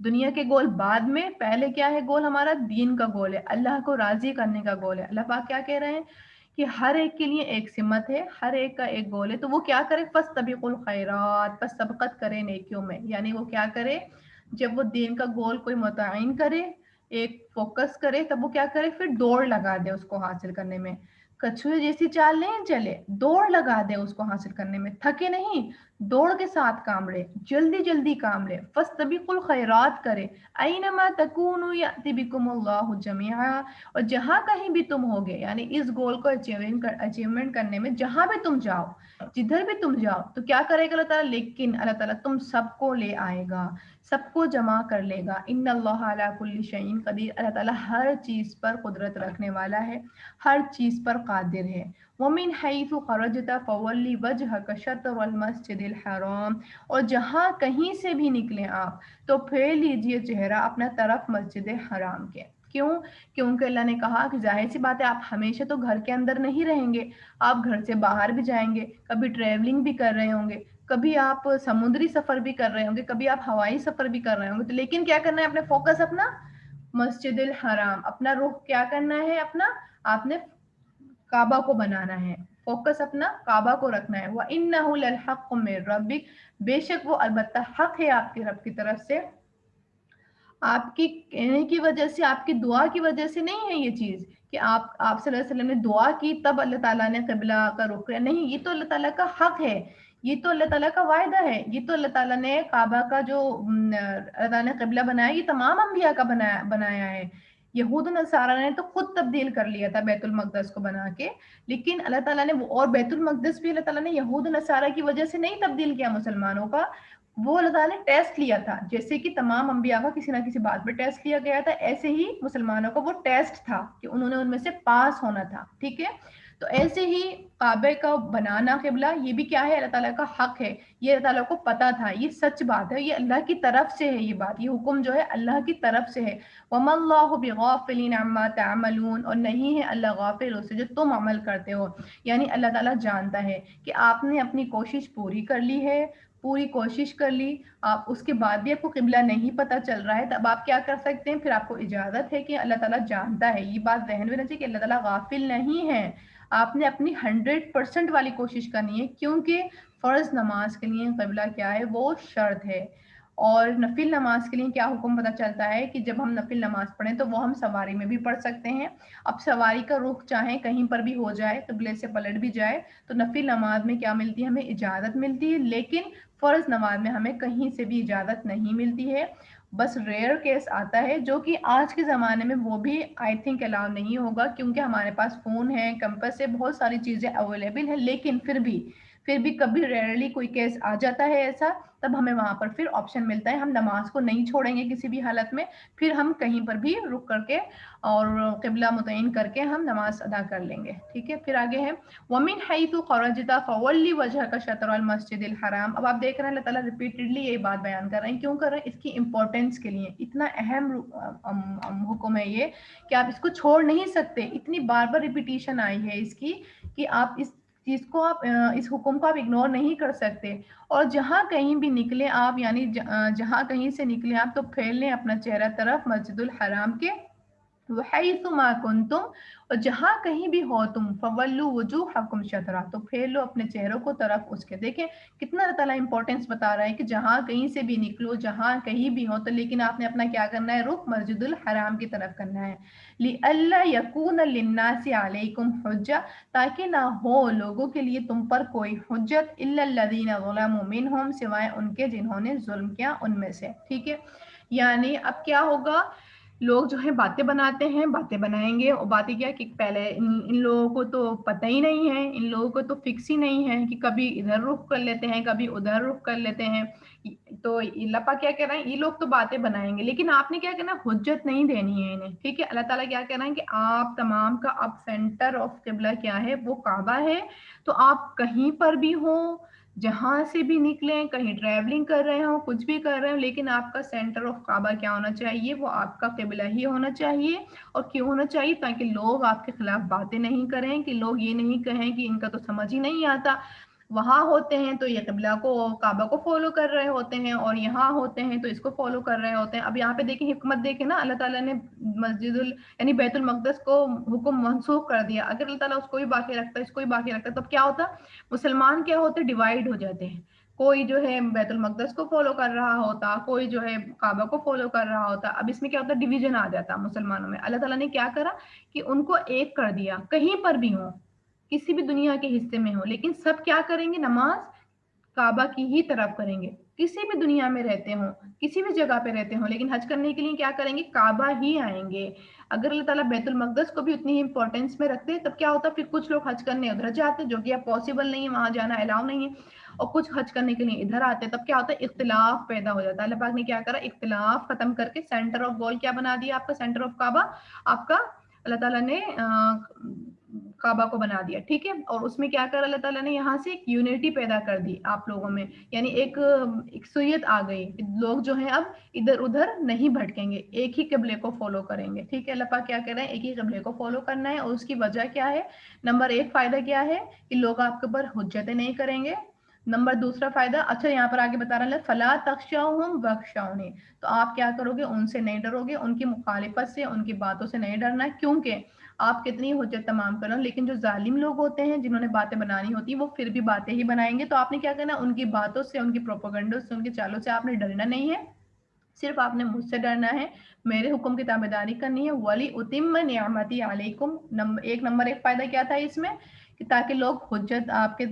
[SPEAKER 1] دنیا کے گول بعد میں، پہلے کیا ہے گول ہمارا؟ دین کا گول ہے، اللہ کو راضی کرنے کا گول ہے۔ اللہ پاک کیا کہہ رہے ہیں کہ ہر ایک کے لیے ایک سمت ہے، ہر ایک کا ایک گول ہے، تو وہ کیا کرے؟ فاستبقوا الخیرات، پس سبقت کرے نیکیوں میں، یعنی وہ کیا کرے؟ جب وہ دین کا گول کوئی متعین کرے، ایک فوکس کرے، تب وہ کیا کرے؟ پھر دوڑ لگا دے اس کو حاصل کرنے میں، کچھوے جیسی چال نہیں چلے، دوڑ لگا دے اس کو حاصل کرنے میں، تھکے نہیں، دوڑ کے ساتھ کام لے، جلدی جلدی کام لے، فاستبقوا الخیرات کرے، اینما تکونوا یأتی بکم اللہ جمیعا، اور جہاں کہیں بھی تم ہوگے، یعنی اس گول کو اچیومنٹ کرنے میں جہاں بھی تم جاؤ، جدھر بھی تم جاؤ، تو کیا کرے گا اللہ تعالیٰ؟ لیکن اللہ تعالیٰ تم سب کو لے آئے گا، سب کو جمع کر لے گا۔ ان اللہ علی کل شیء قدیر، اللہ تعالیٰ ہر چیز پر قدرت رکھنے والا ہے، ہر چیز پر قادر ہے۔ وَمِنْ حَيْثُ خَرَجْتَ فَوَلِّ وَجْهَكَ شَطْرَ الْمَسْجِدِ الْحَرَامِ، اور جہاں کہیں سے بھی نکلیں آپ تو پھیر لیجئے چہرہ اپنا طرف مسجد حرام کے۔ کیوں؟ کیونکہ اللہ نے کہا کہ ظاہر سی بات ہے آپ ہمیشہ تو گھر کے اندر نہیں رہیں گے، آپ گھر سے باہر بھی جائیں گے، کبھی ٹریولنگ بھی کر رہے ہوں گے، کبھی آپ سمندری سفر بھی کر رہے ہوں گے، کبھی آپ ہوائی سفر بھی کر رہے ہوں گے، تو لیکن کیا کرنا ہے؟ اپنے فوکس اپنا مسجد الحرام، اپنا رخ کیا کرنا ہے؟ اپنا آپ نے کعبہ کو بنانا ہے، فوکس اپنا کعبہ کو رکھنا ہے۔ وَإِنَّهُ لَلْحَقُّ مِن رَبِّكَ، بے شک وہ البتہ حق ہے آپ کے رب کی طرف سے، آپ کی کہنے کی وجہ سے، آپ کی دعا کی وجہ سے نہیں ہے یہ چیز کہ آپ صلی اللہ علیہ وسلم نے دعا کی تب اللہ تعالیٰ نے قبلہ کا رخ کیا، نہیں، یہ تو اللہ تعالیٰ کا حق ہے، یہ تو اللہ تعالیٰ کا وعدہ ہے، یہ تو اللہ تعالیٰ نے کعبہ کا جو اللہ تعالیٰ نے قبلہ بنایا، یہ تمام انبیاء کا بنایا ہے۔ یہود و نصارہ نے تو خود تبدیل کر لیا تھا بیت المقدس کو بنا کے، لیکن اللہ تعالیٰ نے اور بیت المقدس بھی اللہ تعالیٰ نے یہود و نصارہ کی وجہ سے نہیں تبدیل کیا مسلمانوں کا، وہ اللہ تعالیٰ نے ٹیسٹ لیا تھا، جیسے کہ تمام انبیاء کا کسی نہ کسی بات پہ ٹیسٹ لیا گیا تھا، ایسے ہی مسلمانوں کا وہ ٹیسٹ تھا کہ انہوں نے ان میں سے پاس ہونا تھا، ٹھیک ہے؟ تو ایسے ہی کعبے کا بنانا قبلہ، یہ بھی کیا ہے؟ اللہ تعالیٰ کا حق ہے، یہ اللہ تعالیٰ کو پتا تھا، یہ سچ بات ہے، یہ اللہ کی طرف سے ہے، یہ بات، یہ حکم جو ہے اللہ کی طرف سے ہے۔ وَمَا اللَّهُ بِغَافِلٍ عَمَّا تَعْمَلُونَ، اور نہیں ہے اللہ غافل اس سے جو تم عمل کرتے ہو، یعنی اللہ تعالیٰ جانتا ہے کہ آپ نے اپنی کوشش پوری کر لی ہے، پوری کوشش کر لی، آپ اس کے بعد بھی آپ کو قبلہ نہیں پتہ چل رہا ہے، تب آپ کیا کر سکتے ہیں؟ پھر آپ کو اجازت ہے کہ اللہ تعالیٰ جانتا ہے، یہ بات ذہن میں رہنا چاہیے کہ اللہ تعالیٰ غافل نہیں ہے، آپ نے اپنی 100% والی کوشش کرنی ہے، کیونکہ فرض نماز کے لیے قبلہ کیا ہے؟ وہ شرط ہے، اور نفل نماز کے لیے کیا حکم پتہ چلتا ہے کہ جب ہم نفل نماز پڑھیں تو وہ ہم سواری میں بھی پڑھ سکتے ہیں، اب سواری کا رخ چاہیں کہیں پر بھی ہو جائے، قبلے سے پلٹ بھی جائے، تو نفل نماز میں کیا ملتی ہے؟ ہمیں اجازت ملتی ہے، لیکن فرض نماز میں ہمیں کہیں سے بھی اجازت نہیں ملتی ہے، بس ریئر کیس آتا ہے جو کہ آج کے زمانے میں وہ بھی آئی تھنک الاؤ نہیں ہوگا، کیونکہ ہمارے پاس فون ہے، کمپس ہے، بہت ساری چیزیں اویلیبل ہیں، لیکن پھر بھی کبھی ریئرلی کوئی کیس آ جاتا ہے ایسا، تب ہمیں وہاں پر پھر آپشن ملتا ہے، ہم نماز کو نہیں چھوڑیں گے کسی بھی حالت میں، پھر ہم کہیں پر بھی رک کر کے اور قبلہ متعین کر کے ہم نماز ادا کر لیں گے، ٹھیک ہے؟ پھر آگے ہے وَمِنْ حَيْثُ خَرَجْتَ فَوَلِّ وَجْهَكَ شَطْرَ الْمَسْجِدِ الْحَرَامِ، اب آپ دیکھ رہے ہیں اللہ تعالیٰ ریپیٹڈلی یہ بات بیان کر رہے ہیں، کیوں کر رہے ہیں؟ اس کی امپورٹنس کے لیے، اتنا اہم حکم ہے یہ کہ آپ اس کو چھوڑ نہیں سکتے، اتنی بار بار ریپیٹیشن آئی ہے اس کی کہ آپ اس چیز کو، آپ اس حکم کو آپ اگنور نہیں کر سکتے، اور جہاں کہیں بھی نکلے آپ، یعنی جہاں کہیں سے نکلے آپ تو پھیر لیں اپنا چہرہ طرف مسجد الحرام کے، وَحَيْثُ مَا كُنْتُمْ، اور جہاں کہیں بھی ہو تم، فَوَلُّوا وُجُوهَكُمْ شَطْرَهُ، تو پھیر لو اپنے چہروں کو طرف اس کے۔ دیکھیں کتنا اللہ تعالیٰ امپورٹنس بتا رہا ہے کہ جہاں کہیں سے بھی نکلو، جہاں کہیں بھی ہو، تو لیکن آپ نے اپنا کیا کرنا ہے؟ رخ مسجد الحرام کی طرف کرنا ہے۔ لِأَلَّا يَكُونَ لِلنَّاسِ عَلَيْكُمْ حُجَّةٌ، تاکہ نہ ہو لوگوں کے لیے تم پر کوئی حجت، إِلَّا الَّذِينَ ظَلَمُوا مِنْهُمْ، سوائے ان کے جنہوں نے ظلم کیا ان میں سے، ٹھیک ہے؟ یعنی اب کیا ہوگا؟ لوگ جو ہے باتیں بناتے ہیں، باتیں بنائیں گے، اور باتیں کیا کہ پہلے ان لوگوں کو تو پتہ ہی نہیں ہے، ان لوگوں کو تو فکس ہی نہیں ہے کہ کبھی ادھر رخ کر لیتے ہیں، کبھی ادھر رخ کر لیتے ہیں، تو اللہ پاک کیا کہہ رہے ہیں؟ یہ لوگ تو باتیں بنائیں گے، لیکن آپ نے کیا کرنا ہے؟ حجت نہیں دینی ہے انہیں، ٹھیک ہے؟ اللہ تعالیٰ کیا کہہ رہے ہیں کہ آپ تمام کا اب سینٹر آف قبلہ کیا ہے؟ وہ کعبہ ہے، تو آپ کہیں پر بھی ہوں، جہاں سے بھی نکلیں، کہیں ٹریولنگ کر رہے ہوں، کچھ بھی کر رہے ہوں، لیکن آپ کا سینٹر آف کعبہ کیا ہونا چاہیے؟ وہ آپ کا قبلہ ہی ہونا چاہیے، اور کیوں ہونا چاہیے؟ تاکہ لوگ آپ کے خلاف باتیں نہیں کریں، کہ لوگ یہ نہیں کہیں کہ ان کا تو سمجھ ہی نہیں آتا، وہاں ہوتے ہیں تو یہ قبلہ کو کعبہ کو فالو کر رہے ہوتے ہیں، اور یہاں ہوتے ہیں تو اس کو فالو کر رہے ہوتے ہیں۔ اب یہاں پہ دیکھیں حکمت دیکھیں نا، اللہ تعالیٰ نے یعنی بیت المقدس کو حکم منسوخ کر دیا۔ اگر اللہ تعالیٰ اس کو بھی باقی رکھتا ہے، اس کو بھی باقی رکھتا ہے، تب کیا ہوتا؟ مسلمان کیا ہوتے؟ ڈیوائیڈ ہو جاتے ہیں، کوئی جو ہے بیت المقدس کو فالو کر رہا ہوتا، کوئی جو ہے کعبہ کو فالو کر رہا ہوتا۔ اب اس میں کیا ہوتا؟ ڈویژن آ جاتا مسلمانوں میں۔ اللہ تعالیٰ نے کیا کرا کہ ان کو ایک کر دیا، کہیں پر بھی ہو، کسی بھی دنیا کے حصے میں ہو، لیکن سب کیا کریں گے؟ نماز کعبہ کی ہی طرف کریں گے، کسی بھی دنیا میں رہتے ہوں، کسی بھی جگہ پہ رہتے ہوں، لیکن حج کرنے کے لیے کیا کریں گے؟ کعبہ ہی آئیں گے۔ اگر اللہ تعالیٰ بیت المقدس کو بھی اتنی ہی امپورٹینس میں رکھتے تب کیا ہوتا؟ پھر کچھ لوگ حج کرنے ادھر جاتے، جو کہ اب پاسبل نہیں ہے، وہاں جانا الاؤ نہیں ہے، اور کچھ حج کرنے کے لیے ادھر آتے، تب کیا ہوتا ہے؟ اختلاف پیدا ہو جاتا ہے۔ اللہ پاک نے کیا کرا؟ اختلاف ختم کر کے سینٹر آف گول کیا بنا دیا آپ کا؟ سینٹر آف کعبہ آپ کا اللہ تعالیٰ نے کعبہ کو بنا دیا، ٹھیک ہے۔ اور اس میں کیا کر اللہ تعالیٰ نے یہاں سے ایک یونٹی پیدا کر دی آپ لوگوں میں، یعنی ایک سویت آ گئی، لوگ جو ہیں اب ادھر ادھر نہیں بھٹکیں گے، ایک ہی قبلے کو فالو کریں گے، ٹھیک ہے۔ اللہ پاک کیا کہہ رہے ہیں؟ ایک ہی قبلے کو فالو کرنا ہے، اور اس کی وجہ کیا ہے؟ نمبر ایک فائدہ کیا ہے؟ کہ لوگ آپ کے اوپر حجتیں نہیں کریں گے۔ نمبر دوسرا فائدہ، اچھا یہاں پر آگے بتا رہا ہے فلا تخشوہم واخشونی، تو آپ کیا کرو گے؟ ان سے نہیں ڈرو گے، ان کی مخالفت سے، ان کی باتوں سے نہیں ڈرنا ہے، کیونکہ آپ کتنی حجت تمام کرو، لیکن جو ظالم لوگ ہوتے ہیں جنہوں نے باتیں بنانی ہوتی ہیں وہ پھر بھی باتیں ہی بنائیں گے۔ تو آپ نے کیا کرنا؟ ان کی باتوں سے، ان کی پروپیگنڈوں سے، ان کی چالوں سے آپ نے ڈرنا نہیں ہے، صرف آپ نے مجھ سے ڈرنا ہے، میرے حکم کی تابعداری کرنی ہے۔ ولی اتم نعمتی علیکم، ایک فائدہ کیا تھا اس میں؟ کہ تاکہ لوگ حجت آپ کے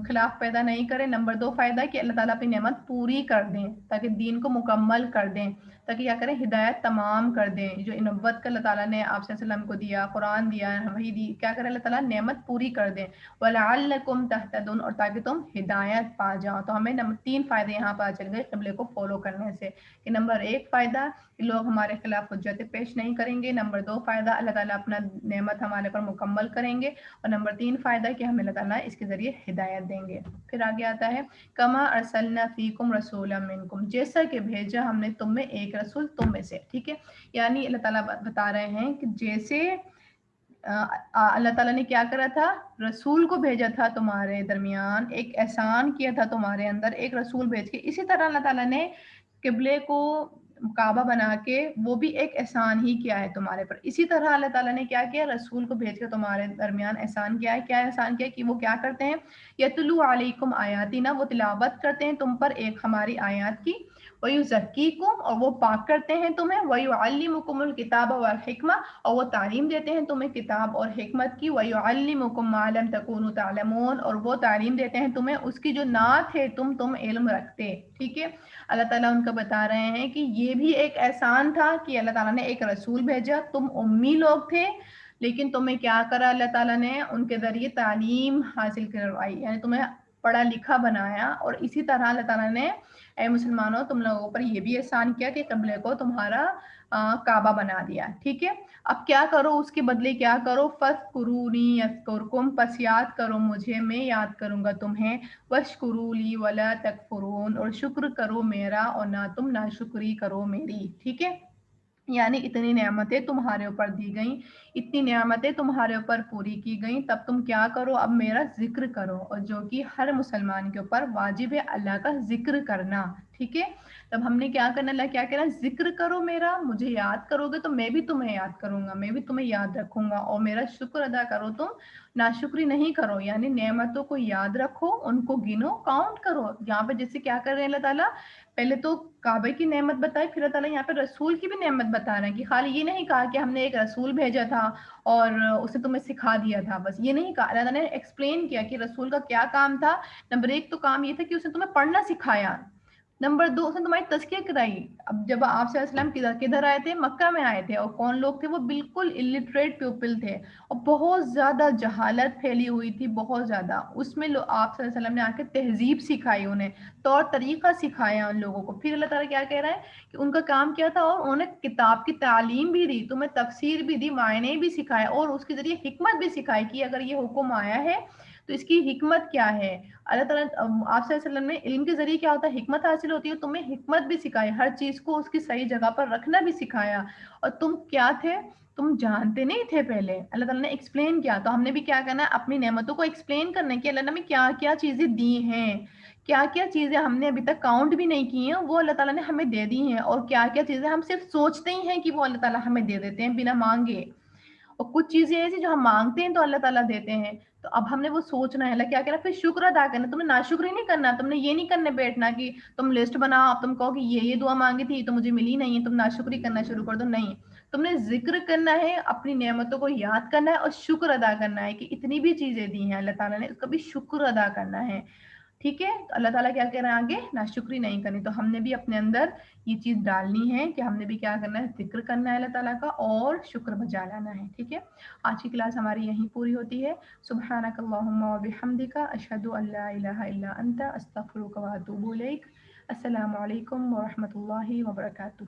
[SPEAKER 1] خلاف پیدا نہیں کریں۔ نمبر دو فائدہ کہ اللہ تعالیٰ اپنی نعمت پوری کر دیں، تاکہ دین کو مکمل کر دیں، تاکہ کیا کریں؟ ہدایت تمام کر دیں، جو نبوت کا اللہ تعالیٰ نے آپ صلی اللہ علیہ وسلم کو دیا، قرآن دیا، وحی دی، کیا کریں؟ اللہ تعالیٰ نعمت پوری کر دیں۔ وَلَعَلَّكُمْ تَهْتَدُونَ، اور تاکہ تم ہدایت پا جاؤ۔ تو ہمیں تین فائدے یہاں پا چل گئے قبلے کو فالو کرنے سے، کہ نمبر ایک فائدہ کہ لوگ ہمارے خلاف حجت پیش نہیں کریں گے، نمبر دو فائدہ اللہ تعالیٰ اپنا نعمت ہمارے پر مکمل کریں گے، اور نمبر تین فائدہ کہ ہمیں اللہ تعالیٰ اس کے ذریعے ہدایت دیں گے۔ پھر آگے آتا ہے کما ارسلنا فیکم رسولا منکم، جیسا کہ بھیجا ہم نے تم میں ایک رسول تم میں سے، ٹھیک ہے۔ یعنی اللہ تعالیٰ بتا رہے ہیں کہ جیسے اللہ تعالیٰ نے کیا کرا تھا؟ رسول کو بھیجا تھا تمہارے درمیان، ایک احسان کیا تھا تمہارے اندر، ایک رسول بھیج کے، اسی طرح اللہ تعالیٰ نے قبلے کو کعبہ بنا کے وہ بھی ایک احسان ہی کیا ہے تمہارے پر۔ اسی طرح اللہ تعالیٰ نے کیا کیا؟ رسول کو بھیج کے تمہارے درمیان احسان کیا ہے۔ کیا احسان کیا؟ کہ وہ کیا کرتے ہیں؟ یتلو علیکم آیاتنا، وہ تلاوت کرتے ہیں تم پر ایک ہماری آیات کی، وَيُزَكِّيكُمْ، اور وہ پاک کرتے ہیں تمہیں، وَيُعَلِّمُكُمُ الْكِتَابَ وَالْحِكْمَةَ، اور وہ تعلیم دیتے ہیں تمہیں کتاب اور حکمت کی، وَيُعَلِّمُكُمْ مَا لَمْ تَكُونُوا تَعْلَمُونَ، اور وہ تعلیم دیتے ہیں تمہیں اس کی جو نہ تھے تم علم رکھتے، ٹھیک ہے۔ اللہ تعالیٰ ان کا بتا رہے ہیں کہ یہ بھی ایک احسان تھا کہ اللہ تعالیٰ نے ایک رسول بھیجا، تم امی لوگ تھے، لیکن تمہیں کیا کرا اللہ تعالیٰ نے؟ ان کے ذریعے تعلیم حاصل کروائی، یعنی تمہیں پڑھا لکھا بنایا۔ اور اسی طرح اللہ تعالیٰ نے اے مسلمانوں تم لوگوں پر یہ بھی احسان کیا کہ قبلے کو تمہارا کعبہ بنا دیا، ٹھیک ہے۔ اب کیا کرو اس کے بدلے؟ کیا کرو؟ فَاذْكُرُونِي أَذْكُرْكُمْ، پس یاد کرو مجھے، میں یاد کروں گا تمہیں، وَاشْكُرُوا لِي وَلَا تَكْفُرُونَ، اور شکر کرو میرا اور نہ تم ناشکری کرو میری، ٹھیک ہے۔ یعنی اتنی نعمتیں تمہارے اوپر دی گئیں، اتنی نعمتیں تمہارے اوپر پوری کی گئیں، تب تم کیا کرو؟ اب میرا ذکر کرو، اور جو کہ ہر مسلمان کے اوپر واجب ہے اللہ کا ذکر کرنا، ٹھیک ہے۔ تب ہم نے کیا کرنا؟ اللہ کیا کہنا؟ ذکر کرو میرا، مجھے یاد کرو گے تو میں بھی تمہیں یاد کروں گا، میں بھی تمہیں یاد رکھوں گا، اور میرا شکر ادا کرو، تم ناشکری نہیں کرو، یعنی نعمتوں کو یاد رکھو، ان کو گنو، کاؤنٹ کرو۔ یہاں پہ جیسے کیا کر رہے ہیں اللہ تعالیٰ؟ پہلے تو کعبے کی نعمت بتائی، پھر اللہ تعالیٰ یہاں پہ رسول کی بھی نعمت بتا رہے ہیں، کہ خالی یہ نہیں کہا کہ ہم نے ایک رسول بھیجا تھا اور اسے تمہیں سکھا دیا تھا، بس یہ نہیں کہا۔ اللہ تعالیٰ نے ایکسپلین کیا کہ رسول کا کیا کام تھا۔ نمبر ایک تو کام یہ تھا کہ اس نے تمہیں پڑھنا سکھایا، نمبر دو اس نے تمہاری تزکیہ کرائی۔ اب جب آپ صلی اللہ علیہ وسلم کدھر آئے تھے؟ مکہ میں آئے تھے، اور کون لوگ تھے وہ؟ بالکل الٹریٹ پیپل تھے، اور بہت زیادہ جہالت پھیلی ہوئی تھی، بہت زیادہ۔ اس میں آپ صلی اللہ علیہ وسلم نے آ کے تہذیب سکھائی، انہیں طور طریقہ سکھایا ان لوگوں کو۔ پھر اللہ تعالیٰ کیا کہہ رہا ہے کہ ان کا کام کیا تھا؟ اور انہوں نے کتاب کی تعلیم بھی دی، تمہیں تفسیر بھی دی، معنی بھی سکھائے، اور اس کے ذریعے حکمت بھی سکھائی کہ اگر یہ حکم آیا ہے تو اس کی حکمت کیا ہے۔ اللہ تعالیٰ آپ صلی اللہ علیہ وسلم نے علم کے ذریعے کیا ہوتا ہے؟ حکمت حاصل ہوتی ہے، تمہیں حکمت بھی سکھائی، ہر چیز کو اس کی صحیح جگہ پر رکھنا بھی سکھایا۔ اور تم کیا تھے؟ تم جانتے نہیں تھے پہلے، اللہ تعالیٰ نے ایکسپلین کیا، تو ہم نے بھی کیا کرنا ہے، اپنی نعمتوں کو ایکسپلین کرنا ہے کہ اللہ نے ہمیں کیا کیا چیزیں دی ہیں، کیا کیا چیزیں ہم نے ابھی تک کاؤنٹ بھی نہیں کی ہیں وہ اللہ تعالیٰ نے ہمیں دے دی ہیں، اور کیا کیا چیزیں ہم صرف سوچتے ہی ہیں کہ وہ اللہ تعالیٰ ہمیں دے دیتے ہیں بنا مانگے، اور کچھ چیزیں ایسی جو ہم مانگتے ہیں تو اللہ تعالیٰ دیتے ہیں۔ تو اب ہم نے وہ سوچنا ہے، اللہ کیا کہنا، پھر شکر ادا کرنا، تم نے ناشکری نہیں کرنا، تم نے یہ نہیں کرنے بیٹھنا کہ تم لسٹ بناؤ، اب تم کہو کہ یہ دعا مانگی تھی تو مجھے ملی نہیں ہے، تم ناشکری کرنا شروع کر دو، نہیں، تم نے ذکر کرنا ہے، اپنی نعمتوں کو یاد کرنا ہے اور شکر ادا کرنا ہے کہ اتنی بھی چیزیں دی ہیں اللہ تعالیٰ نے، اس کا بھی شکر ادا کرنا ہے، ٹھیک ہے۔ تو اللہ تعالیٰ کیا کہہ رہے ہیں آگے، ناشکری نہیں کرنی، تو ہم نے بھی اپنے اندر یہ چیز ڈالنی ہے کہ ہم نے بھی کیا کرنا ہے، ذکر کرنا ہے اللہ تعالیٰ کا اور شکر بجا لانا ہے، ٹھیک ہے۔ آج کی کلاس ہماری یہیں پوری ہوتی ہے۔ سبحانک اللہم و بحمدک، اشہد ان لا الہ الا انت، استغفرک و اتوب الیک۔ السلام علیکم ورحمۃ اللہ وبرکاتہ۔